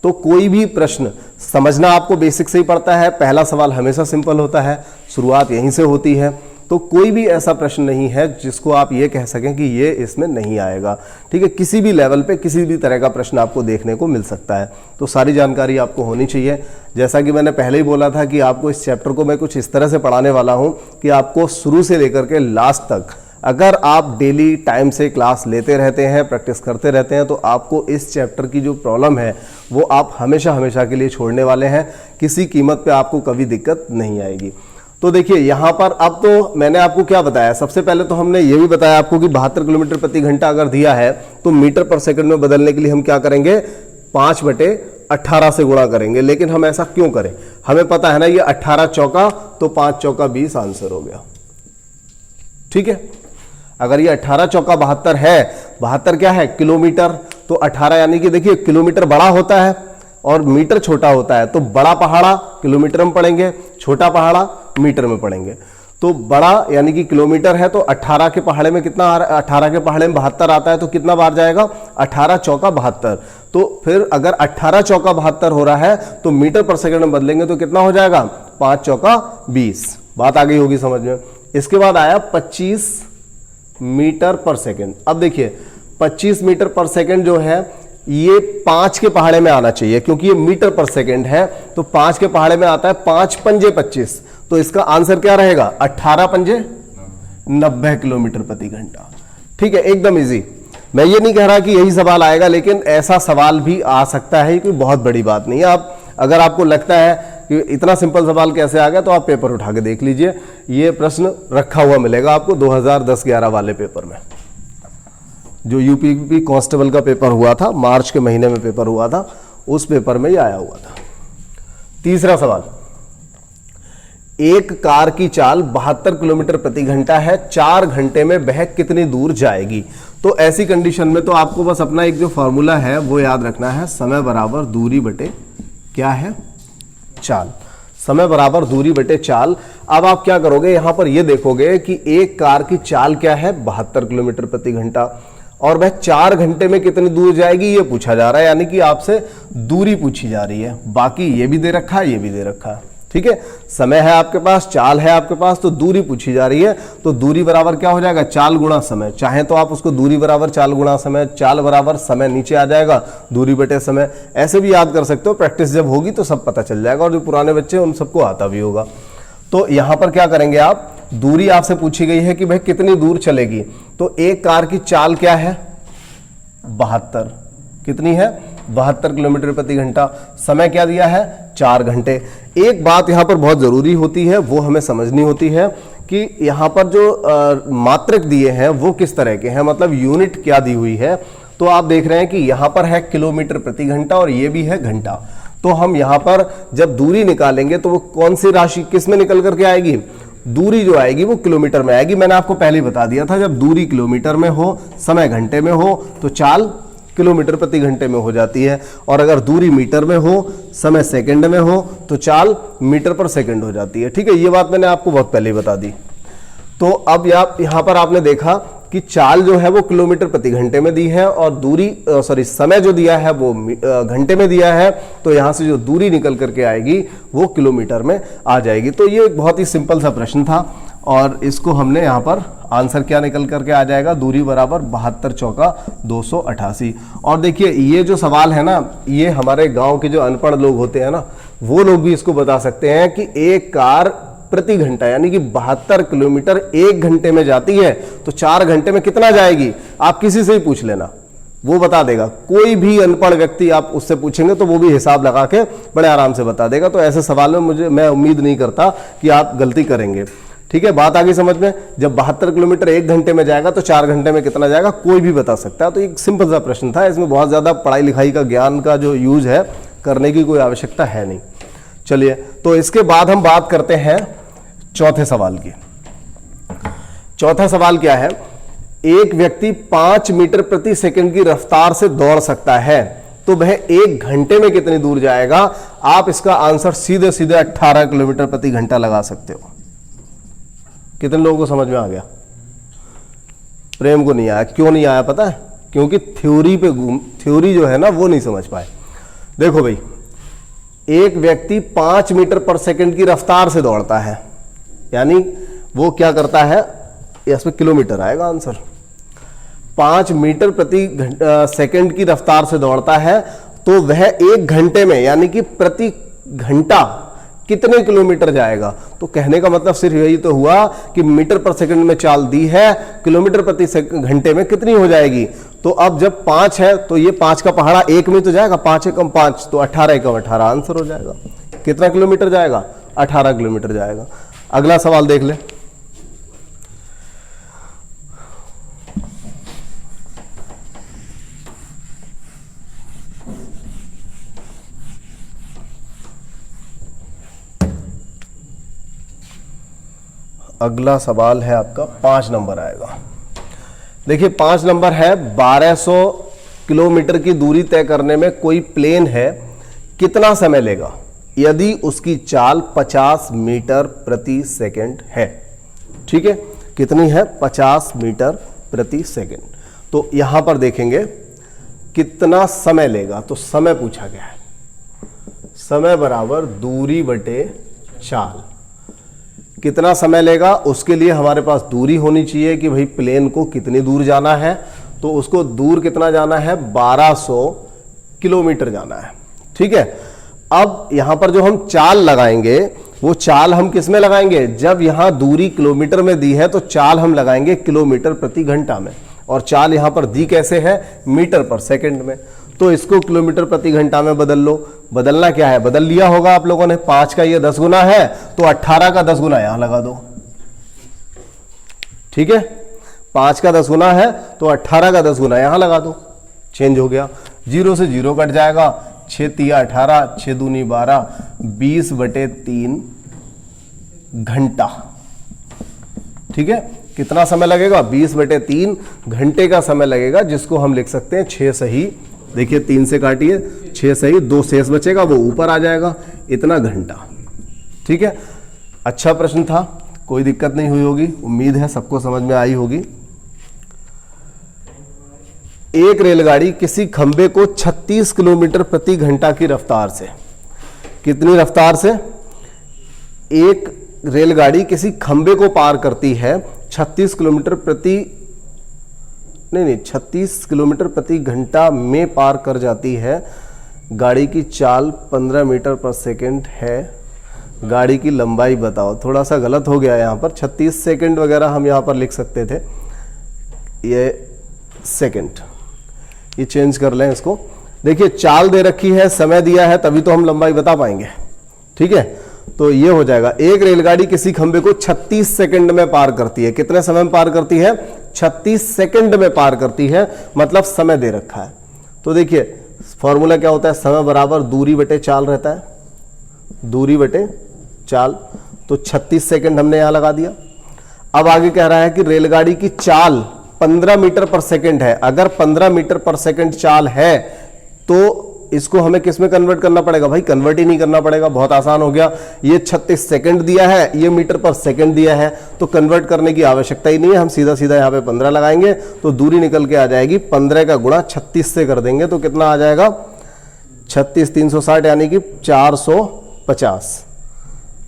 तो कोई भी प्रश्न समझना आपको बेसिक से ही पड़ता है, पहला सवाल हमेशा सिंपल होता है, शुरुआत यहीं से होती है। तो कोई भी ऐसा प्रश्न नहीं है जिसको आप ये कह सकें कि ये इसमें नहीं आएगा। ठीक है, किसी भी लेवल पे किसी भी तरह का प्रश्न आपको देखने को मिल सकता है, तो सारी जानकारी आपको होनी चाहिए। जैसा कि मैंने पहले ही बोला था कि आपको इस चैप्टर को मैं कुछ इस तरह से पढ़ाने वाला हूं कि आपको शुरू से लेकर के लास्ट तक, अगर आप डेली टाइम से क्लास लेते रहते हैं, प्रैक्टिस करते रहते हैं, तो आपको इस चैप्टर की जो प्रॉब्लम है वो आप हमेशा हमेशा के लिए छोड़ने वाले हैं। किसी कीमत पे आपको कभी दिक्कत नहीं आएगी। तो देखिए यहाँ पर अब तो मैंने आपको क्या बताया, सबसे पहले तो हमने ये भी बताया आपको कि 72 किलोमीटर प्रति घंटा अगर दिया है तो मीटर पर सेकंड में बदलने के लिए हम क्या करेंगे, 5/18 से गुणा करेंगे। लेकिन हम ऐसा क्यों करें, हमें पता है ना, ये 18 चौका तो 5 चौका 20 आंसर हो गया। ठीक है, अगर ये 18 चौका 72 है, 72 क्या है, किलोमीटर, तो 18 यानी कि देखिए किलोमीटर बड़ा होता है और मीटर छोटा होता है, तो बड़ा पहाड़ा किलोमीटर में पढ़ेंगे, छोटा पहाड़ा मीटर में पढ़ेंगे। तो बड़ा यानी कि किलोमीटर है, तो 18 के पहाड़े में कितना आ रहा है, 18 के पहाड़े में 72 आता है, तो कितना बार जाएगा, 18 चौका 72। तो फिर अगर 18 चौका 72 हो रहा है तो मीटर पर सेकंड में बदलेंगे तो कितना हो जाएगा, 5 चौका 20। बात आ गई होगी समझ में। इसके बाद आया 25 मीटर पर सेकंड। अब देखिए 25 मीटर पर सेकंड जो है ये 5 के पहाड़े में आना चाहिए, क्योंकि ये मीटर पर सेकंड है, तो 5 के पहाड़े में आता है 5 पंजे 25, तो इसका आंसर क्या रहेगा, 18 पंजे 90 किलोमीटर प्रति घंटा। ठीक है, एकदम इजी। मैं ये नहीं कह रहा कि यही सवाल आएगा, लेकिन ऐसा सवाल भी आ सकता है, कोई बहुत बड़ी बात नहीं है। आप अगर आपको लगता है कि इतना सिंपल सवाल कैसे आ गया, तो आप पेपर उठा के देख लीजिए, ये प्रश्न रखा हुआ मिलेगा आपको 2010-11 वाले पेपर में, जो यूपीपी कांस्टेबल का पेपर हुआ था, मार्च के महीने में पेपर हुआ था, उस पेपर में ये आया हुआ था। तीसरा सवाल, एक कार की चाल 72 किलोमीटर प्रति घंटा है, 4 घंटे में वह कितनी दूर जाएगी। तो ऐसी कंडीशन में तो आपको बस अपना एक जो फॉर्मूला है वो याद रखना है, समय बराबर दूरी बटे क्या है, चाल। समय बराबर दूरी बटे चाल। अब आप क्या करोगे, यहां पर ये देखोगे कि एक कार की चाल क्या है, 72 किलोमीटर प्रति घंटा, और वह 4 घंटे में कितनी दूर जाएगी ये पूछा जा रहा है, यानी कि आपसे दूरी पूछी जा रही है। बाकी ये भी दे रखा है, ये भी दे रखा है, ठीक है। समय है आपके पास, चाल है आपके पास, तो दूरी पूछी जा रही है। तो दूरी बराबर क्या हो जाएगा, चाल गुणा समय। चाहे तो आप उसको दूरी बराबर चाल गुणा समय, चाल बराबर समय नीचे आ जाएगा, दूरी बटे समय, ऐसे भी याद कर सकते हो। प्रैक्टिस जब होगी तो सब पता चल जाएगा, और जो पुराने बच्चे उन सबको आता भी होगा। तो यहां पर क्या करेंगे आप, दूरी आपसे पूछी गई है कि भाई कितनी दूर चलेगी। तो एक कार की चाल क्या है, 72, कितनी है, 72 किलोमीटर प्रति घंटा। समय क्या दिया है, 4 घंटे। एक बात यहां पर बहुत जरूरी होती है, वो हमें समझनी होती है कि यहां पर जो मात्रक दिए हैं वो किस तरह के हैं, मतलब यूनिट क्या दी हुई है। तो आप देख रहे हैं कि यहां पर है किलोमीटर प्रति घंटा और ये भी है घंटा। तो हम यहां पर जब दूरी निकालेंगे तो वो कौन सी राशि किस में निकल करके आएगी, दूरी जो आएगी वो किलोमीटर में आएगी। मैंने आपको पहले ही बता दिया था, जब दूरी किलोमीटर में हो, समय घंटे में हो, तो चाल किलोमीटर प्रति घंटे में हो जाती है। और अगर दूरी मीटर में हो, समय सेकंड में हो, तो चाल मीटर पर सेकंड हो जाती है, ठीक है। ये बात मैंने आपको बहुत पहले ही बता दी। तो अब यहां पर आपने देखा कि चाल जो है वो किलोमीटर प्रति घंटे में दी है, और दूरी समय जो दिया है वो घंटे में दिया है। तो यहां से जो दूरी निकल करके आएगी वो किलोमीटर में आ जाएगी। तो ये एक बहुत ही सिंपल सा प्रश्न था, और इसको हमने यहां पर आंसर क्या निकल करके आ जाएगा, दूरी बराबर 72 चौका 288। और देखिए ये जो सवाल है ना, ये हमारे गांव के जो अनपढ़ लोग होते हैं ना, वो लोग भी इसको बता सकते हैं कि एक कार प्रति घंटा यानी कि 72 किलोमीटर 1 घंटे में जाती है, तो 4 घंटे में कितना जाएगी। आप किसी से ही पूछ लेना, वो बता देगा। कोई भी अनपढ़ व्यक्ति आप उससे पूछेंगे तो वो भी हिसाब लगा के बड़े आराम से बता देगा। तो ऐसे सवाल में मैं उम्मीद नहीं करता कि आप गलती करेंगे, ठीक है। बात आगे समझ में, जब 72 किलोमीटर 1 घंटे में जाएगा तो 4 घंटे में कितना जाएगा, कोई भी बता सकता है। तो एक सिंपल सा प्रश्न था, इसमें बहुत ज्यादा पढ़ाई लिखाई का ज्ञान का जो यूज है करने की कोई आवश्यकता है नहीं। चलिए, तो इसके बाद हम बात करते हैं चौथे सवाल की। चौथा सवाल क्या है, एक व्यक्ति 5 मीटर प्रति सेकंड की रफ्तार से दौड़ सकता है, तो वह 1 घंटे में कितनी दूर जाएगा। आप इसका आंसर सीधे सीधे 18 किलोमीटर प्रति घंटा लगा सकते हो। कितने लोगों को समझ में आ गया, प्रेम को नहीं आया। क्यों नहीं आया पता है, क्योंकि थ्योरी जो है ना वो नहीं समझ पाए। देखो भाई, एक व्यक्ति 5 मीटर पर सेकंड की रफ्तार से दौड़ता है, यानी वो क्या करता है, इसमें किलोमीटर आएगा आंसर। 5 मीटर प्रति सेकंड की रफ्तार से दौड़ता है, तो वह 1 घंटे में यानी कि प्रति घंटा कितने किलोमीटर जाएगा। तो कहने का मतलब सिर्फ यही तो हुआ कि मीटर पर सेकंड में चाल दी है, किलोमीटर प्रति घंटे में कितनी हो जाएगी। तो अब जब 5 है तो ये 5 का पहाड़ा 1 में तो जाएगा, 5 एकम 5, तो 18 एकम 18 आंसर हो जाएगा। कितना किलोमीटर जाएगा, 18 किलोमीटर जाएगा। अगला सवाल देख ले। अगला सवाल है आपका 5 नंबर आएगा। देखिए 5 नंबर है, 1200 किलोमीटर की दूरी तय करने में कोई प्लेन है, कितना समय लेगा यदि उसकी चाल 50 मीटर प्रति सेकंड है। ठीक है, कितनी है, 50 मीटर प्रति सेकंड। तो यहां पर देखेंगे कितना समय लेगा, तो समय पूछा गया है। समय बराबर दूरी बटे चाल। कितना समय लेगा, उसके लिए हमारे पास दूरी होनी चाहिए कि भाई प्लेन को कितनी दूर जाना है। तो उसको दूर कितना जाना है, 1200 किलोमीटर जाना है। ठीक है, अब यहां पर जो हम चाल लगाएंगे वो चाल हम किस में लगाएंगे, जब यहां दूरी किलोमीटर में दी है तो चाल हम लगाएंगे किलोमीटर प्रति घंटा में, और चाल यहां पर दी कैसे है, मीटर पर सेकंड में। तो इसको किलोमीटर प्रति घंटा में बदल लो। बदलना क्या है, बदल लिया होगा आप लोगों ने। 5 का ये 10 गुना है, तो 18 का 10 गुना यहां लगा दो। ठीक है, 5 का 10 गुना है तो 18 का 10 गुना यहां लगा दो। चेंज हो गया, 0 से 0 कट जाएगा, 6 तिया 18, 6 दूनी 12, 20/3 घंटा। ठीक है, कितना समय लगेगा, 20/3 घंटे का समय लगेगा, जिसको हम लिख सकते हैं 6 सही। देखिए 3 से काटिए, 6 सही, 2 शेष बचेगा, वो ऊपर आ जाएगा, इतना घंटा। ठीक है, अच्छा प्रश्न था, कोई दिक्कत नहीं हुई होगी, उम्मीद है सबको समझ में आई होगी। एक रेलगाड़ी किसी खंबे को 36 किलोमीटर प्रति घंटा की रफ्तार से, कितनी रफ्तार से? एक रेलगाड़ी किसी खंबे को पार करती है 36 किलोमीटर प्रति 36 किलोमीटर प्रति घंटा में पार कर जाती है। गाड़ी की चाल 15 मीटर पर सेकंड है। गाड़ी की लंबाई बताओ। थोड़ा सा गलत हो गया यहाँ पर, 36 सेकंड वगैरह हम यहाँ पर लिख सकते थे, ये सेकंड, ये चेंज कर लें इसको। देखिए चाल दे रखी है, समय दिया है, तभी तो हम लंबाई बता पाएंगे। ठीक है, तो ये हो जाएगा, एक रेलगाड़ी किसी खंबे को 36 सेकंड में पार करती है। कितने समय में पार करती है? 36 सेकंड में पार करती है, मतलब समय दे रखा है। तो देखिए फॉर्मूला क्या होता है, समय बराबर दूरी बटे चाल रहता है, दूरी बटे चाल। तो 36 सेकंड हमने यहां लगा दिया। अब आगे कह रहा है कि रेलगाड़ी की चाल 15 मीटर पर सेकंड है। अगर 15 मीटर पर सेकंड चाल है तो इसको हमें किस में कन्वर्ट करना पड़ेगा? भाई कन्वर्ट ही नहीं करना पड़ेगा, बहुत आसान हो गया। ये 36 सेकंड दिया है, ये मीटर पर सेकंड दिया है, तो कन्वर्ट करने की आवश्यकता ही नहीं है। हम सीधा सीधा यहाँ पे 15 लगाएंगे तो दूरी निकल के आ जाएगी। 15 का गुणा 36 से कर देंगे तो कितना आ जाएगा? 36 360 यानी कि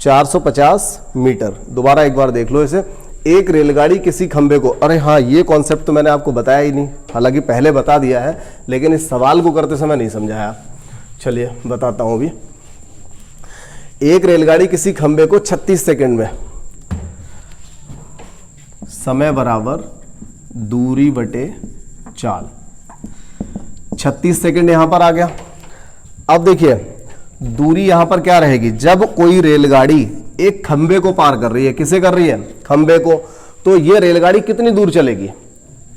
450 मीटर। दोबारा एक बार देख लो इसे। एक रेलगाड़ी किसी खंबे को, अरे हाँ ये कॉन्सेप्ट तो मैंने आपको बताया ही नहीं, हालांकि पहले बता दिया है, लेकिन इस सवाल को करते समय नहीं समझाया। चलिए बताता हूं अभी। एक रेलगाड़ी किसी खंबे को 36 सेकंड में, समय बराबर दूरी बटे चाल, 36 सेकंड यहां पर आ गया। अब देखिए दूरी यहां पर क्या रहेगी? जब कोई रेलगाड़ी एक खंबे को पार कर रही है, किसे कर रही है? खंबे को। तो ये रेलगाड़ी कितनी दूर चलेगी?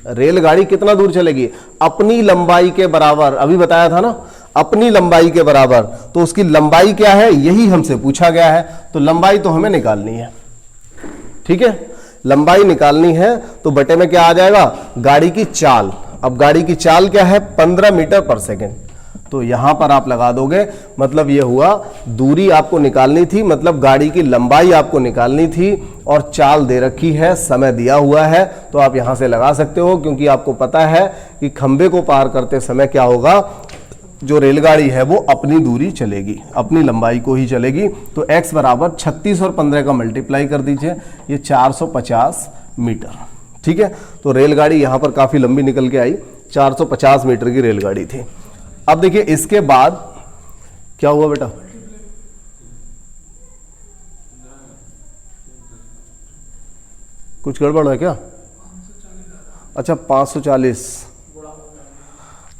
रेलगाड़ी कितना दूर चलेगी? अपनी लंबाई के बराबर। अभी बताया था ना, अपनी लंबाई के बराबर। तो उसकी लंबाई क्या है, यही हमसे पूछा गया है। तो लंबाई तो हमें निकालनी है। ठीक है, लंबाई निकालनी है तो बटे में क्या आ जाएगा? गाड़ी की चाल। अब गाड़ी की चाल क्या है? 15 मीटर पर सेकेंड। तो यहां पर आप लगा दोगे, मतलब यह हुआ दूरी आपको निकालनी थी, मतलब गाड़ी की लंबाई आपको निकालनी थी, और चाल दे रखी है, समय दिया हुआ है, तो आप यहां से लगा सकते हो, क्योंकि आपको पता है कि खंबे को पार करते समय क्या होगा, जो रेलगाड़ी है वो अपनी दूरी चलेगी, अपनी लंबाई को ही चलेगी। तो x बराबर 36 और 15 का मल्टीप्लाई कर दीजिए, ये 450 मीटर। ठीक है, तो रेलगाड़ी यहां पर काफी लंबी निकल के आई, 450 मीटर की रेलगाड़ी थी। अब देखिए इसके बाद क्या हुआ बेटा? कुछ गड़बड़ है क्या? अच्छा 540,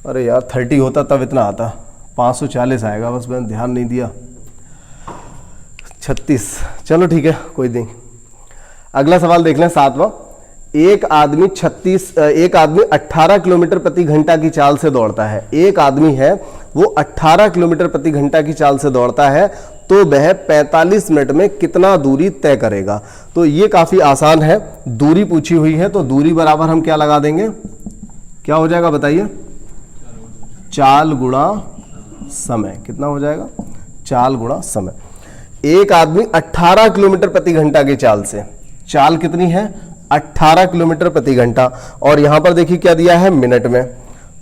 अरे यार 30 होता तब इतना आता, 540 आएगा, बस मैंने ध्यान नहीं दिया। 36, चलो ठीक है कोई नहीं। अगला सवाल देख लें, 7वां। एक आदमी 18 किलोमीटर प्रति घंटा की चाल से दौड़ता है। एक आदमी है वो 18 किलोमीटर प्रति घंटा की चाल से दौड़ता है, तो वह 45 मिनट में कितना दूरी तय करेगा? तो ये काफी आसान है, दूरी पूछी हुई है, तो दूरी बराबर हम क्या लगा देंगे? क्या हो जाएगा बताइए? चाल गुणा समय। कितना हो जाएगा? चाल गुणा समय। एक आदमी 18 किलोमीटर प्रति घंटा की चाल से, चाल कितनी है? 18 किलोमीटर प्रति घंटा, और यहां पर देखिए क्या दिया है मिनट में,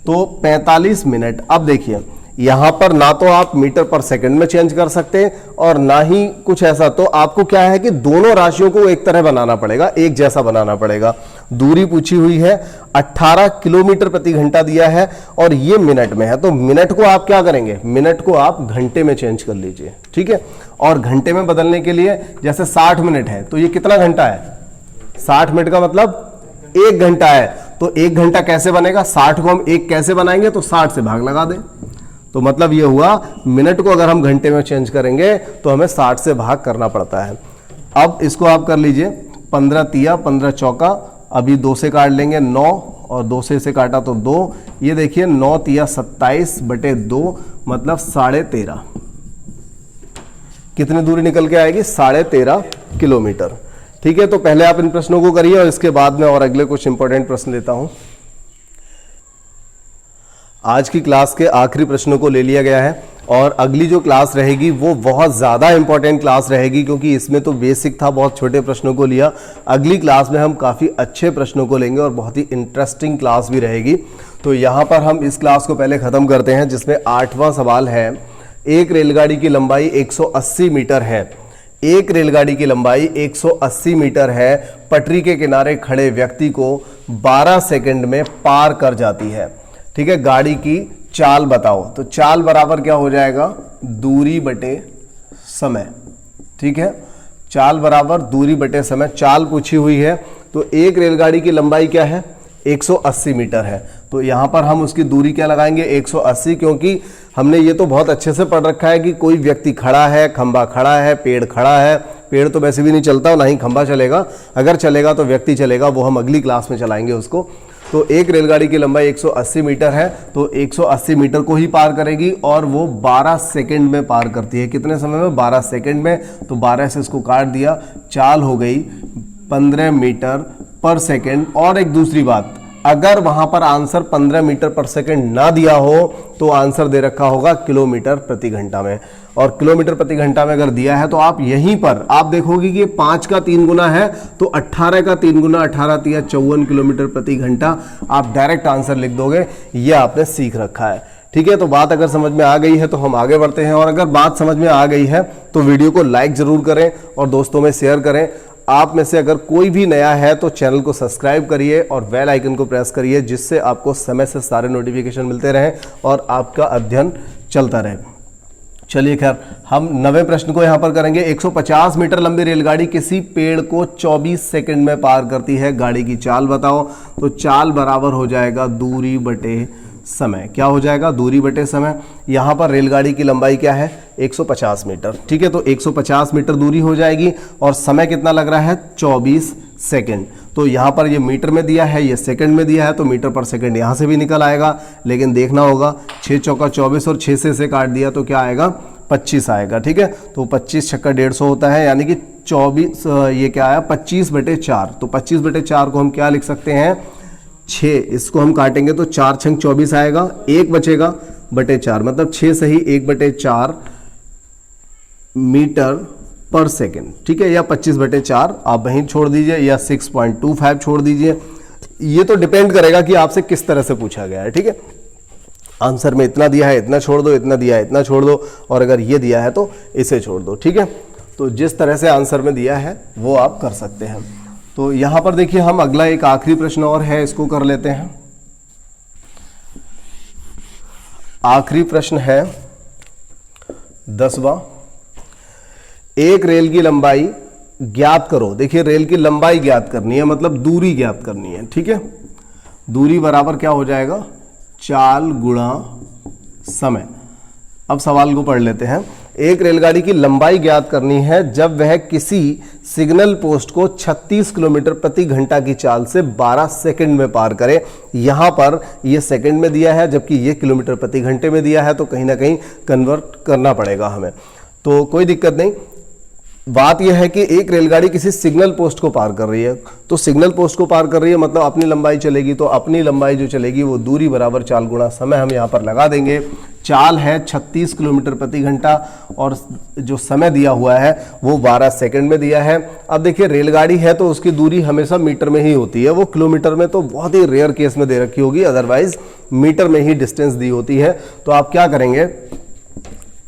तो 45 मिनट। अब देखिए यहां पर ना तो आप मीटर पर सेकंड में चेंज कर सकते और ना ही कुछ ऐसा, तो आपको क्या है कि दोनों राशियों को एक तरह बनाना पड़ेगा, एक जैसा बनाना पड़ेगा। दूरी पूछी हुई है, 18 किलोमीटर प्रति घंटा दिया है, और ये मिनट में है, तो मिनट को आप क्या करेंगे? मिनट को आप घंटे में चेंज कर लीजिए। ठीक है, और घंटे में बदलने के लिए जैसे 60 मिनट है तो ये कितना घंटा है? 60 मिनट का मतलब 1 घंटा है, तो 1 घंटा कैसे बनेगा? 60 को हम 1 कैसे बनाएंगे? तो 60 से भाग लगा दें, तो मतलब ये हुआ मिनट को अगर हम घंटे में चेंज करेंगे तो हमें 60 से भाग करना पड़ता है। अब इसको आप कर लीजिए, 15 तिया 15 चौका, अभी 2 से काट लेंगे 9, और 2 से इसे काटा तो 2, ये देखिए 9 तिया 27 बटे 2, मतलब 13.5। कितनी दूरी निकल के आएगी? 13.5 किलोमीटर। ठीक है, तो पहले आप इन प्रश्नों को करिए और इसके बाद में और अगले कुछ इंपॉर्टेंट प्रश्न लेता हूं। आज की क्लास के आखिरी प्रश्नों को ले लिया गया है। और अगली जो क्लास रहेगी वो बहुत ज़्यादा इंपॉर्टेंट क्लास रहेगी, क्योंकि इसमें तो बेसिक था, बहुत छोटे प्रश्नों को लिया। अगली क्लास में हम काफ़ी अच्छे प्रश्नों को लेंगे और बहुत ही इंटरेस्टिंग क्लास भी रहेगी। तो यहाँ पर हम इस क्लास को पहले ख़त्म करते हैं, जिसमें 8वां सवाल है, एक रेलगाड़ी की लंबाई 180 मीटर है। एक रेलगाड़ी की लंबाई 180 मीटर है, पटरी के किनारे खड़े व्यक्ति को 12 सेकंड में पार कर जाती है। ठीक है, गाड़ी की चाल बताओ। तो चाल बराबर क्या हो जाएगा, दूरी बटे समय। ठीक है, चाल बराबर दूरी बटे समय, चाल पूछी हुई है। तो एक रेलगाड़ी की लंबाई क्या है, 180 मीटर है। तो यहां पर हम उसकी दूरी क्या लगाएंगे, 180, क्योंकि हमने ये तो बहुत अच्छे से पढ़ रखा है कि कोई व्यक्ति खड़ा है, खंबा खड़ा है, पेड़ खड़ा है। पेड़ तो वैसे भी नहीं चलता, ना ही खंबा चलेगा, अगर चलेगा तो व्यक्ति चलेगा, वो हम अगली क्लास में चलाएंगे उसको। तो एक रेलगाड़ी की लंबाई 180 मीटर है, तो 180 मीटर को ही पार करेगी और वो 12 सेकंड में पार करती है। कितने समय में, 12 सेकंड में। तो 12 से इसको काट दिया, चाल हो गई 15 मीटर पर सेकंड। और एक दूसरी बात, अगर वहां पर आंसर 15 मीटर पर सेकंड ना दिया हो तो आंसर दे रखा होगा किलोमीटर प्रति घंटा में। और किलोमीटर प्रति घंटा में अगर दिया है तो आप यहीं पर आप देखोगे कि 5 का 3 गुना है, तो 18 का 3 गुना, 18 तिया 54 किलोमीटर प्रति घंटा। आप डायरेक्ट आंसर लिख दोगे, ये आपने सीख रखा है। ठीक है, तो बात अगर समझ में आ गई है तो हम आगे बढ़ते हैं। और अगर बात समझ में आ गई है तो वीडियो को लाइक जरूर करें और दोस्तों में शेयर करें। आप में से अगर कोई भी नया है तो चैनल को सब्सक्राइब करिए और बेल आइकन को प्रेस करिए, जिससे आपको समय से सारे नोटिफिकेशन मिलते रहें और आपका अध्ययन चलता रहे। चलिए खैर, हम 9वें प्रश्न को यहां पर करेंगे। 150 मीटर लंबी रेलगाड़ी किसी पेड़ को 24 सेकंड में पार करती है, गाड़ी की चाल बताओ। तो चाल बराबर हो जाएगा दूरी बटे समय। क्या हो जाएगा, दूरी बटे समय। यहां पर रेलगाड़ी की लंबाई क्या है, 150 मीटर। ठीक है, तो 150 मीटर दूरी हो जाएगी और समय कितना लग रहा है, 24 सेकंड। तो यहां पर ये मीटर में दिया है, ये सेकंड में दिया है, तो मीटर पर सेकंड यहां से भी निकल आएगा, लेकिन देखना होगा 6 चौका 24 और 6 से काट दिया तो क्या आएगा, 25 आएगा। ठीक है, तो 25 छक्का 150 होता है, यानी कि 24, ये क्या आया, 25 बटे 4। तो 25 बटे 4 को हम क्या लिख सकते हैं, 6। इसको हम काटेंगे तो 4 छंग 24 आएगा, 1 बचेगा बटे 4, मतलब 6 सही 1 बटे 4 मीटर पर सेकेंड। ठीक है, या 25 बटे 4 आप वहीं छोड़ दीजिए, या 6.25 छोड़ दीजिए। ये तो डिपेंड करेगा कि आपसे किस तरह से पूछा गया है। ठीक है, आंसर में इतना दिया है इतना छोड़ दो, इतना दिया है इतना छोड़ दो, और अगर ये दिया है तो इसे छोड़ दो। ठीक है, तो जिस तरह से आंसर में दिया है वो आप कर सकते हैं। तो यहां पर देखिए, हम अगला एक आखिरी प्रश्न और है, इसको कर लेते हैं। आखिरी प्रश्न है 10वां। एक रेल की लंबाई ज्ञात करो। देखिए, रेल की लंबाई ज्ञात करनी है, मतलब दूरी ज्ञात करनी है। ठीक है, दूरी बराबर क्या हो जाएगा, चाल गुणा समय। अब सवाल को पढ़ लेते हैं। एक रेलगाड़ी की लंबाई ज्ञात करनी है जब वह किसी सिग्नल पोस्ट को 36 किलोमीटर प्रति घंटा की चाल से 12 सेकंड में पार करे। यहां पर यह सेकंड में दिया है, जबकि यह किलोमीटर प्रति घंटे में दिया है, तो कहीं ना कहीं कन्वर्ट करना पड़ेगा हमें। तो कोई दिक्कत नहीं। बात यह है कि एक रेलगाड़ी किसी सिग्नल पोस्ट को पार कर रही है, तो सिग्नल पोस्ट को पार कर रही है मतलब अपनी लंबाई चलेगी, तो अपनी लंबाई जो चलेगी वो दूरी बराबर चाल गुणा समय हम यहाँ पर लगा देंगे। चाल है 36 किलोमीटर प्रति घंटा और जो समय दिया हुआ है वो 12 सेकंड में दिया है। अब देखिए, रेलगाड़ी है तो उसकी दूरी हमेशा मीटर में ही होती है, वो किलोमीटर में तो बहुत ही रेयर केस में दे रखी होगी, अदरवाइज मीटर में ही डिस्टेंस दी होती है। तो आप क्या करेंगे,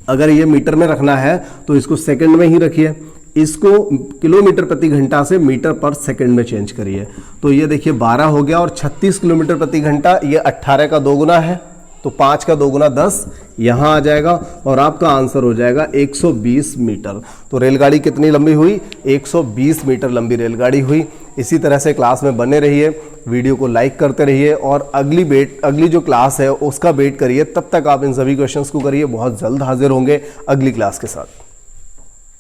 अगर ये मीटर में रखना है तो इसको सेकंड में ही रखिए, इसको किलोमीटर प्रति घंटा से मीटर पर सेकंड में चेंज करिए। तो ये देखिए 12 हो गया और 36 किलोमीटर प्रति घंटा, ये 18 का 2 गुना है, तो 5 का 2 गुना 10 यहां आ जाएगा और आपका आंसर हो जाएगा 120 मीटर। तो रेलगाड़ी कितनी लंबी हुई, 120 मीटर लंबी रेलगाड़ी हुई। इसी तरह से क्लास में बने रहिए, वीडियो को लाइक करते रहिए और अगली जो क्लास है उसका वेट करिए। तब तक आप इन सभी क्वेश्चंस को करिए, बहुत जल्द हाजिर होंगे अगली क्लास के साथ।